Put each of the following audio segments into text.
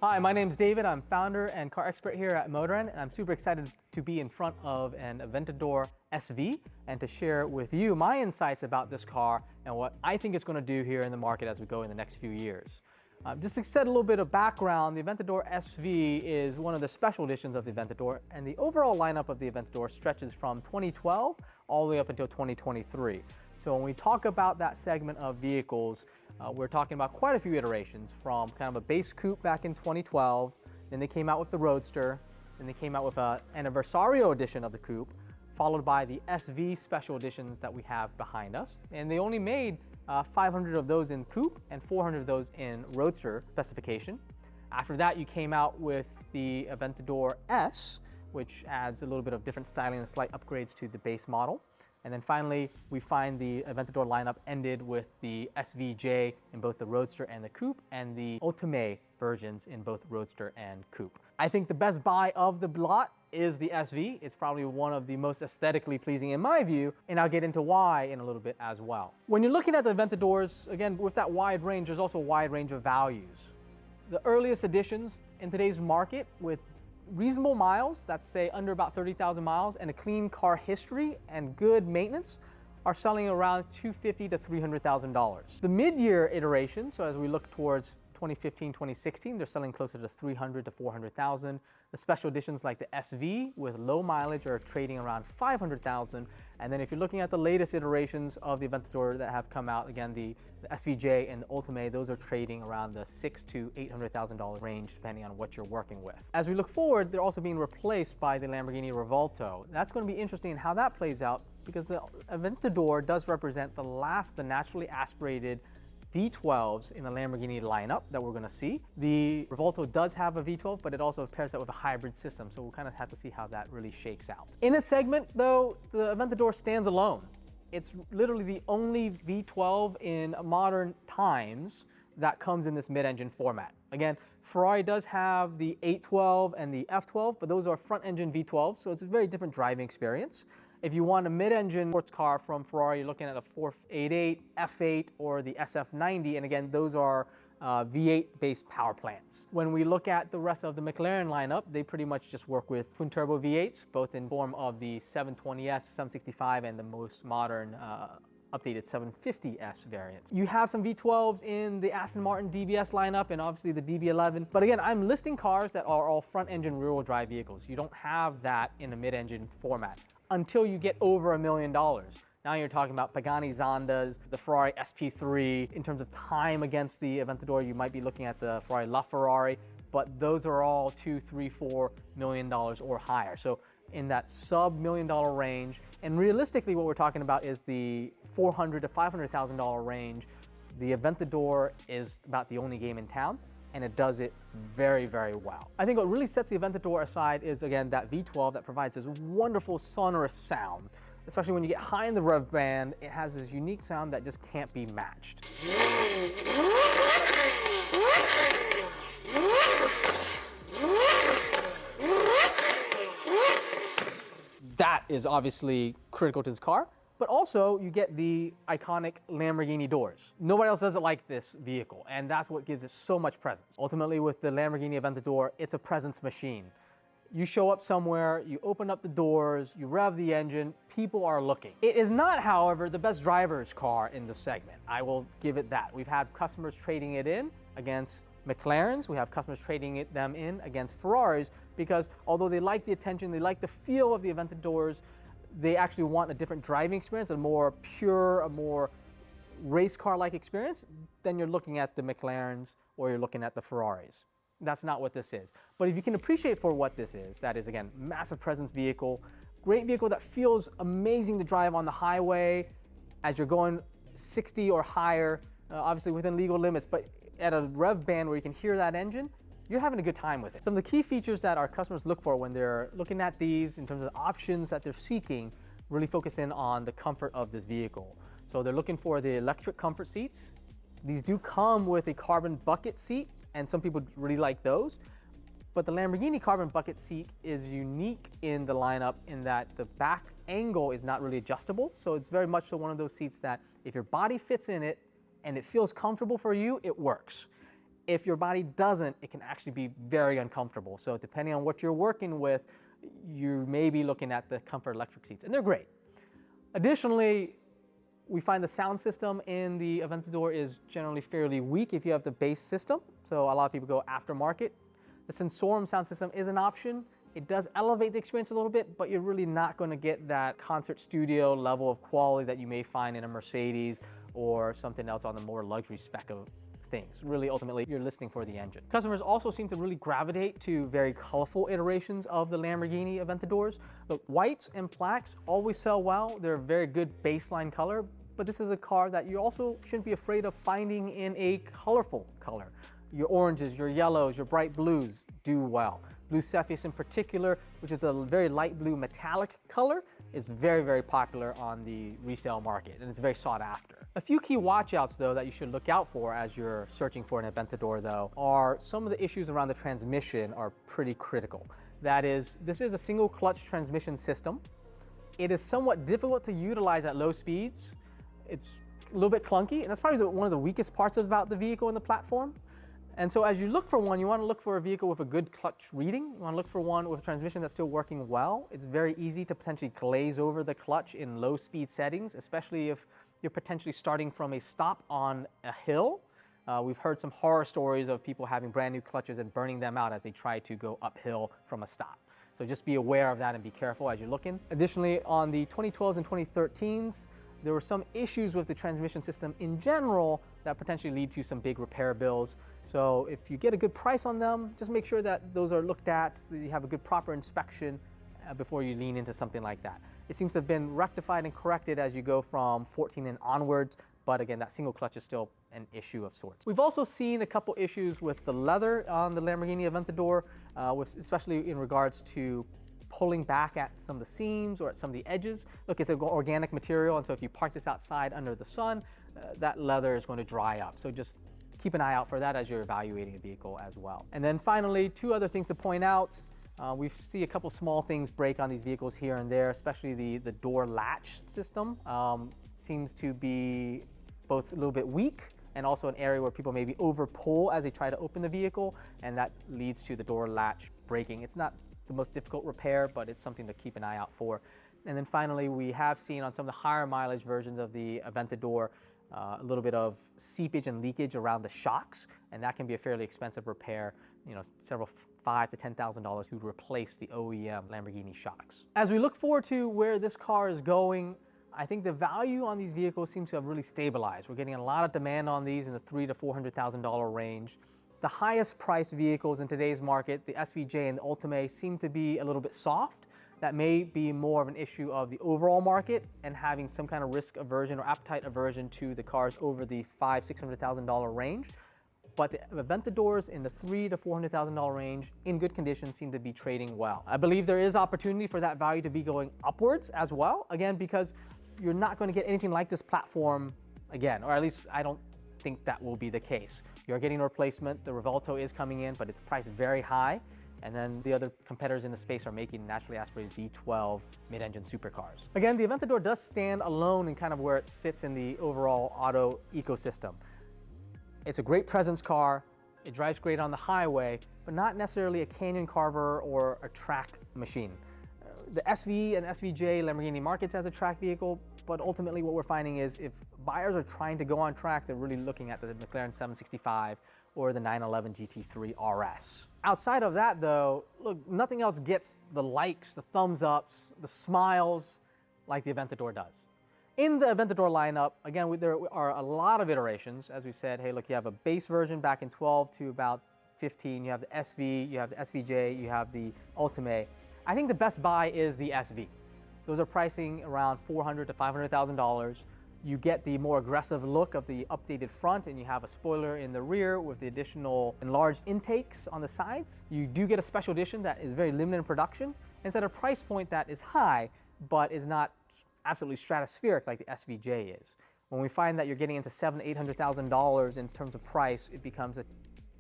Hi, my name's David. I'm founder and car expert here at Motorenn, and I'm super excited to be in front of an Aventador SV and to share with you my insights about this car and what I think it's going to do here in the market as we go in the next few years. Just to set a little bit of background, the Aventador SV is one of the special editions of the Aventador, and the overall lineup of the Aventador stretches from 2012 all the way up until 2023. So when we talk about that segment of vehicles, we're talking about quite a few iterations, from kind of a base coupe back in 2012, then they came out with the Roadster, then they came out with an Anniversario edition of the coupe, followed by the SV special editions that we have behind us. And they only made 500 of those in coupe and 400 of those in Roadster specification. After that, you came out with the Aventador S, which adds a little bit of different styling and slight upgrades to the base model. And then finally, we find the Aventador lineup ended with the SVJ in both the Roadster and the Coupe, and the Ultimate versions in both Roadster and Coupe. I think the best buy of the lot is the SV. It's probably one of the most aesthetically pleasing in my view, and I'll get into why in a little bit as well. When you're looking at the Aventadors, again, with that wide range, there's also a wide range of values. The earliest editions in today's market with reasonable miles, that's say under about 30,000 miles, and a clean car history and good maintenance are selling around $250,000 to $300,000. The mid-year iteration, so as we look towards 2015, 2016, they're selling closer to $300,000 to $400,000. The special editions like the SV with low mileage are trading around $500,000. And then if you're looking at the latest iterations of the Aventador that have come out, again, the SVJ and the Ultimate, those are trading around the $600,000 to $800,000 range, depending on what you're working with. As we look forward, they're also being replaced by the Lamborghini Revuelto. That's going to be interesting in how that plays out, because the Aventador does represent the last, the naturally aspirated V12s in the Lamborghini lineup that we're going to see. The Revuelto does have a V12, but it also pairs that with a hybrid system, so we'll kind of have to see how that really shakes out. In a segment, though, the Aventador stands alone. It's literally the only V12 in modern times that comes in this mid-engine format. Again, Ferrari does have the 812 and the F12, but those are front-engine V12s, so it's a very different driving experience. If you want a mid-engine sports car from Ferrari, you're looking at a 488, F8, or the SF90, and again, those are V8-based power plants. When we look at the rest of the McLaren lineup, they pretty much just work with twin-turbo V8s, both in form of the 720S, 765, and the most modern updated 750S variant. You have some V12s in the Aston Martin DBS lineup and obviously the DB11. But again, I'm listing cars that are all front-engine rear-wheel drive vehicles. You don't have that in a mid-engine format until you get over $1 million. Now you're talking about Pagani Zondas, the Ferrari SP3. In terms of time against the Aventador, you might be looking at the Ferrari LaFerrari, but those are all $2, $3, $4 million or higher. So in that sub-$1 million range, and realistically what we're talking about is the $400,000 to $500,000 range. The Aventador is about the only game in town, and it does it very, very well. I think what really sets the Aventador aside is, again, that V12 that provides this wonderful sonorous sound. Especially when you get high in the rev band, it has this unique sound that just can't be matched. That is obviously critical to this car. But also, you get the iconic Lamborghini doors. Nobody else does it like this vehicle, and that's what gives it so much presence. Ultimately, with the Lamborghini Aventador, it's a presence machine. You show up somewhere, you open up the doors, you rev the engine, people are looking. It is not, however, the best driver's car in the segment. I will give it that. We've had customers trading it in against McLarens. We have customers trading them in against Ferraris, because although they like the attention, they like the feel of the Aventadors, they actually want a different driving experience, a more pure, a more race car-like experience, then you're looking at the McLarens or you're looking at the Ferraris. That's not what this is. But if you can appreciate for what this is, that is, again, massive presence vehicle, great vehicle that feels amazing to drive on the highway as you're going 60 or higher, obviously within legal limits, but at a rev band where you can hear that engine, you're having a good time with it. Some of the key features that our customers look for when they're looking at these in terms of the options that they're seeking really focus in on the comfort of this vehicle. So they're looking for the electric comfort seats. These do come with a carbon bucket seat, and some people really like those. But the Lamborghini carbon bucket seat is unique in the lineup in that the back angle is not really adjustable. So it's very much so one of those seats that if your body fits in it and it feels comfortable for you, it works. If your body doesn't, it can actually be very uncomfortable. So depending on what you're working with, you may be looking at the Comfort electric seats, and they're great. Additionally, we find the sound system in the Aventador is generally fairly weak if you have the base system. So a lot of people go aftermarket. The Sensorum sound system is an option. It does elevate the experience a little bit, but you're really not going to get that concert studio level of quality that you may find in a Mercedes or something else on the more luxury spec of things. Really, ultimately, you're listening for the engine. Customers also seem to really gravitate to very colorful iterations of the Lamborghini Aventadors. Look, whites and blacks always sell well. They're a very good baseline color, but this is a car that you also shouldn't be afraid of finding in a colorful color. Your oranges, your yellows, your bright blues do well. Blue Cepheus in particular, which is a very light blue metallic color, is very, very popular on the resale market, and it's very sought after. A few key watch-outs, though, that you should look out for as you're searching for an Aventador, though, are some of the issues around the transmission are pretty critical. That is, this is a single clutch transmission system. It is somewhat difficult to utilize at low speeds. It's a little bit clunky, and that's probably one of the weakest parts about the vehicle and the platform. And so as you look for one, you want to look for a vehicle with a good clutch reading. You want to look for one with a transmission that's still working well. It's very easy to potentially glaze over the clutch in low speed settings, especially if you're potentially starting from a stop on a hill. We've heard some horror stories of people having brand new clutches and burning them out as they try to go uphill from a stop. So just be aware of that and be careful as you're looking. Additionally, on the 2012s and 2013s, there were some issues with the transmission system in general that potentially lead to some big repair bills. So if you get a good price on them, just make sure that those are looked at, that you have a good proper inspection before you lean into something like that. It seems to have been rectified and corrected as you go from 14 and onwards, but again, that single clutch is still an issue of sorts. We've also seen a couple issues with the leather on the Lamborghini Aventador, especially in regards to pulling back at some of the seams or at some of the edges. Look, it's an organic material, and so if you park this outside under the sun, that leather is going to dry up. So just keep an eye out for that as you're evaluating a vehicle as well. And then finally, two other things to point out. We see a couple small things break on these vehicles here and there, especially the door latch system seems to be both a little bit weak and also an area where people maybe over pull as they try to open the vehicle, and that leads to the door latch breaking. It's not the most difficult repair, but it's something to keep an eye out for. And then finally, we have seen on some of the higher mileage versions of the Aventador a little bit of seepage and leakage around the shocks, and that can be a fairly expensive repair, several $5,000 to $10,000 to replace the OEM Lamborghini shocks. As we look forward to where this car is going, I think the value on these vehicles seems to have really stabilized. We're getting a lot of demand on these in the $300,000 to $400,000 range. The highest priced vehicles in today's market, the SVJ and the Ultimate, seem to be a little bit soft. That may be more of an issue of the overall market and having some kind of risk aversion or appetite aversion to the cars over the $500,000 to $600,000 range. But the Aventadors in the $300,000 to $400,000 range in good condition seem to be trading well. I believe there is opportunity for that value to be going upwards as well. Again, because you're not going to get anything like this platform again, or at least I don't think that will be the case. You're getting a replacement. The Revolto is coming in, but it's priced very high. And then the other competitors in the space are making naturally aspirated V12 mid-engine supercars. Again, the Aventador does stand alone in kind of where it sits in the overall auto ecosystem. It's a great presence car. It drives great on the highway, but not necessarily a canyon carver or a track machine. The SV and SVJ Lamborghini markets as a track vehicle, but ultimately what we're finding is if buyers are trying to go on track, they're really looking at the McLaren 765 or the 911 GT3 RS. Outside of that though, look, nothing else gets the likes, the thumbs ups, the smiles like the Aventador does. In the Aventador lineup, again, there are a lot of iterations. As we've said, hey, look, you have a base version back in 12 to about 15. You have the SV, you have the SVJ, you have the Ultimate. I think the best buy is the SV. Those are pricing around $400,000 to $500,000. You get the more aggressive look of the updated front, and you have a spoiler in the rear with the additional enlarged intakes on the sides. You do get a special edition that is very limited in production. It's at a price point that is high, but is not absolutely stratospheric like the SVJ is. When we find that you're getting into $700,000 to $800,000 in terms of price, it becomes a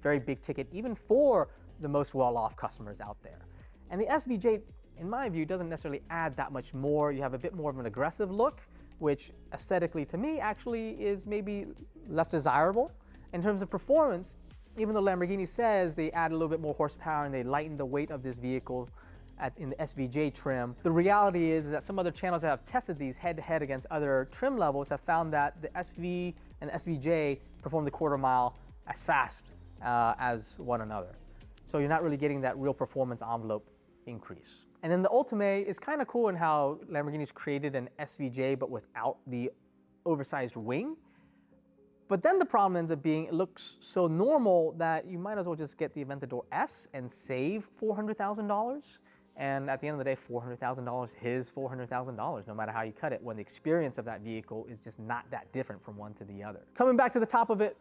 very big ticket, even for the most well-off customers out there. And the SVJ, in my view, doesn't necessarily add that much more. You have a bit more of an aggressive look, which aesthetically to me actually is maybe less desirable. In terms of performance, Even though Lamborghini says they add a little bit more horsepower and they lighten the weight of this vehicle in the SVJ trim, the reality is that some other channels that have tested these head-to-head against other trim levels have found that the SV and the SVJ perform the quarter mile as fast as one another. So you're not really getting that real performance envelope increase. And then the Ultimate is kind of cool in how Lamborghini's created an SVJ but without the oversized wing. But then the problem ends up being it looks so normal that you might as well just get the Aventador S and save $400,000. And at the end of the day, $400,000 is $400,000, no matter how you cut it, when the experience of that vehicle is just not that different from one to the other. Coming back to the top of it,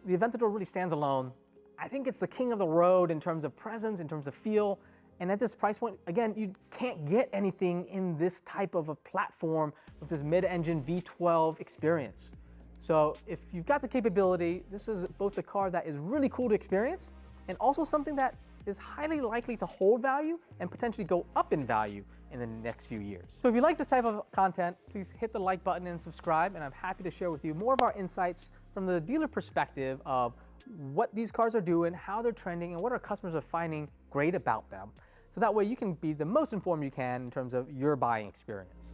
the Aventador really stands alone. I think it's the king of the road in terms of presence, in terms of feel. And at this price point, again, you can't get anything in this type of a platform with this mid-engine V12 experience. So if you've got the capability, this is both a car that is really cool to experience and also something that is highly likely to hold value and potentially go up in value in the next few years. So if you like this type of content, please hit the like button and subscribe, and I'm happy to share with you more of our insights from the dealer perspective of what these cars are doing, how they're trending, and what our customers are finding great about them. So that way you can be the most informed you can in terms of your buying experience.